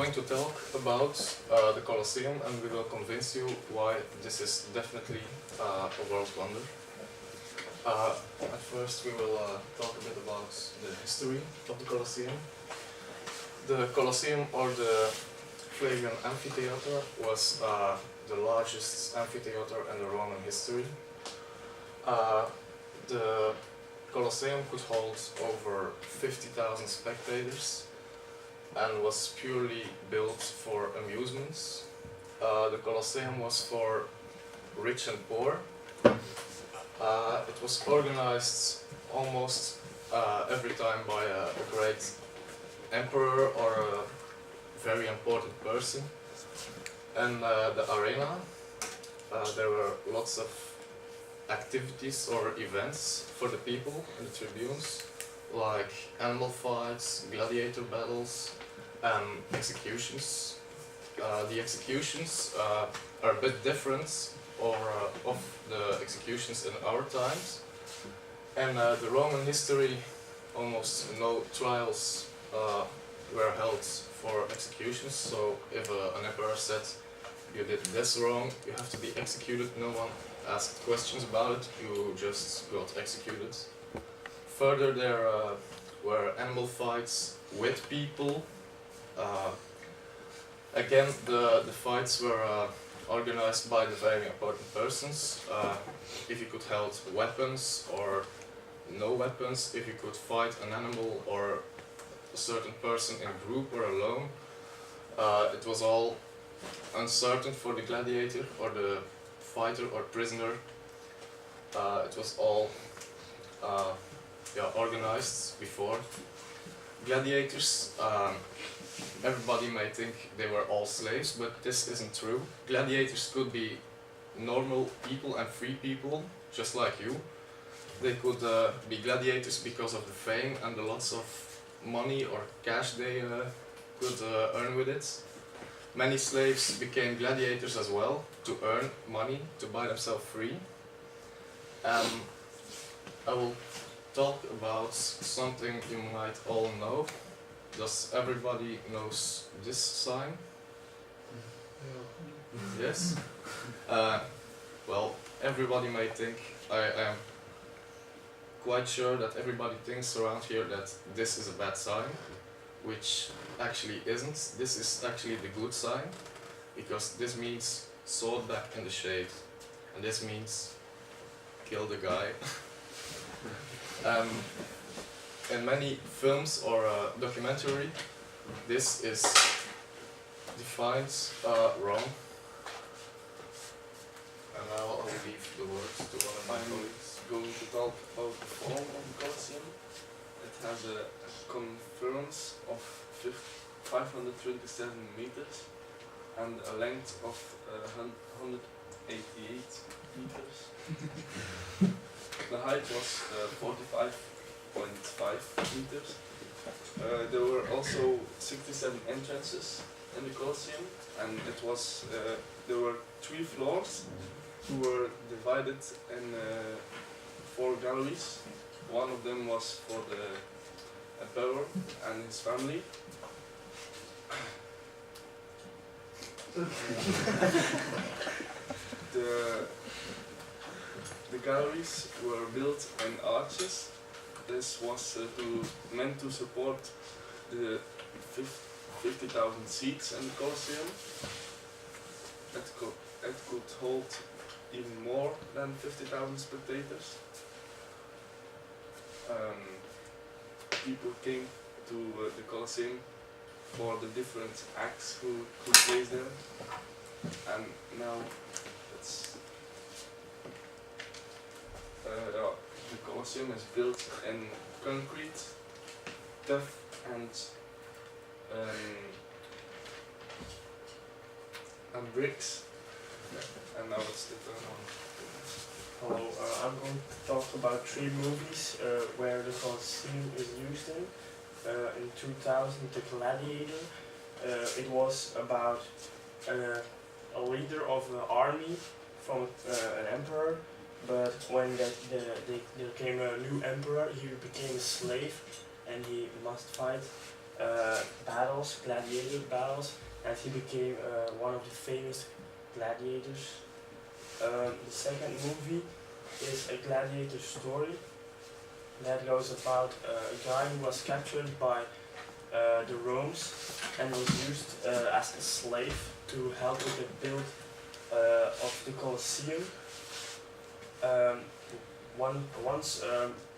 going to talk about the Colosseum, and we will convince you why this is definitely a world wonder. At first we will talk a bit about the history of the Colosseum. The Colosseum, or the Flavian Amphitheater, was the largest amphitheater in the Roman history. The Colosseum could hold over 50,000 spectators and was purely built for amusements. The Colosseum was for rich and poor. It was organized almost every time by a great emperor or a very important person. And the arena, there were lots of activities or events for the people in the tribunes, like animal fights, gladiator battles, and executions. The executions are a bit different of the executions in our times. And the Roman history, almost no trials were held for executions. So if an emperor said you did this wrong, you have to be executed, no one asked questions about it, you just got executed. Further, there were animal fights with people. Again, the fights were organized by the very important persons. If you could hold weapons or no weapons, if you could fight an animal or a certain person in a group or alone. It was all uncertain for the gladiator or the fighter or prisoner. It was all organized before. Gladiators, everybody may think they were all slaves, but this isn't true. Gladiators could be normal people and free people, just like you. They could be gladiators because of the fame and the lots of money or cash they could earn with it. Many slaves became gladiators as well, to earn money, to buy themselves free. I will talk about something you might all know. Does everybody knows this sign? Yeah. Yes? Well, everybody may think, I am quite sure that everybody thinks around here that this is a bad sign, which actually isn't. This is actually the good sign, because this means sword back in the shade, and this means kill the guy. In many films or documentary, this is defined wrong. And now I'll leave the word to one of my colleagues. Going to talk about the form of the Colosseum. It has a circumference of 527 meters and a length of 188 meters. The height was 45.5 meters. There were also 67 entrances in the Colosseum, and it was there were 3 floors who were divided in 4 galleries. One of them was for the emperor and his family. The galleries were built in arches. This was meant to support the 50,000 seats in the Colosseum. It could hold even more than 50,000 spectators. People came to the Colosseum for the different acts who took place there, and now the Colosseum is built in concrete, tough and bricks. And now it's the turn on. Hello, I'm going to talk about 3 movies where the Colosseum is used in. In 2000, The Gladiator. It was about a leader of an army from an emperor, but when there came a new emperor, he became a slave and he must fight battles, gladiator battles, and he became one of the famous gladiators. The second movie is a gladiator story that goes about a guy who was captured by the Romans and was used as a slave to help with the build of the Colosseum. Once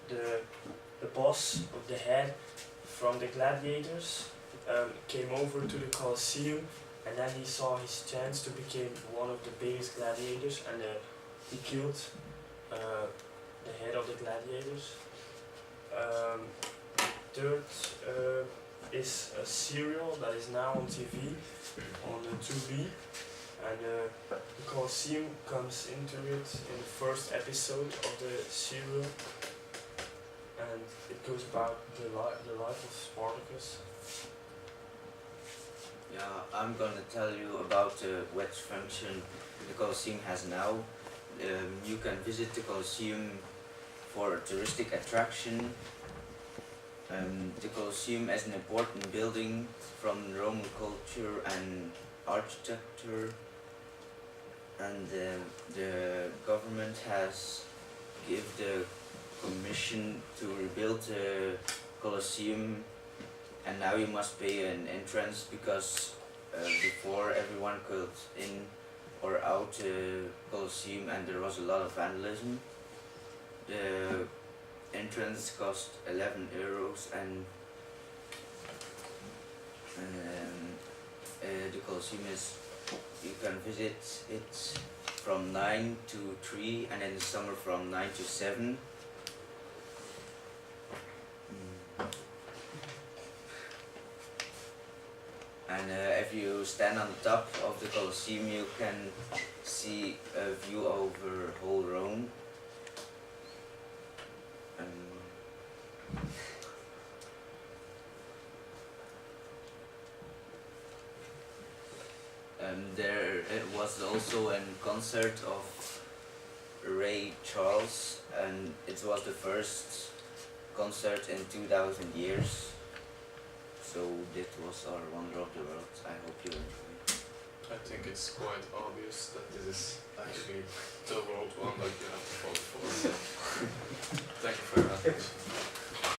the boss of the head from the gladiators came over to the Colosseum, and then he saw his chance to become one of the biggest gladiators, and he killed the head of the gladiators. Third is a serial that is now on TV, on the 2B, and the Colosseum comes into it in the first episode of the serial, and it goes about the life of Spartacus. Yeah, I'm gonna tell you about what function the Colosseum has now. You can visit the Colosseum for a touristic attraction. The Colosseum is an important building from Roman culture and architecture, and the government has given the commission to rebuild the Colosseum, and now you must pay an entrance because before everyone could in or out the Colosseum, and there was a lot of vandalism. The entrance cost 11 euros, and the Colosseum is, you can visit it from 9 to 3, and in the summer from 9 to 7. And if you stand on the top of the Colosseum, you can see a view over whole Rome. There was also a concert of Ray Charles, and it was the first concert in 2000 years. So that was our Wonder of the World. I hope you enjoy. I think it's quite obvious that this is actually the world wonder you have to vote for. Thank you for your attention.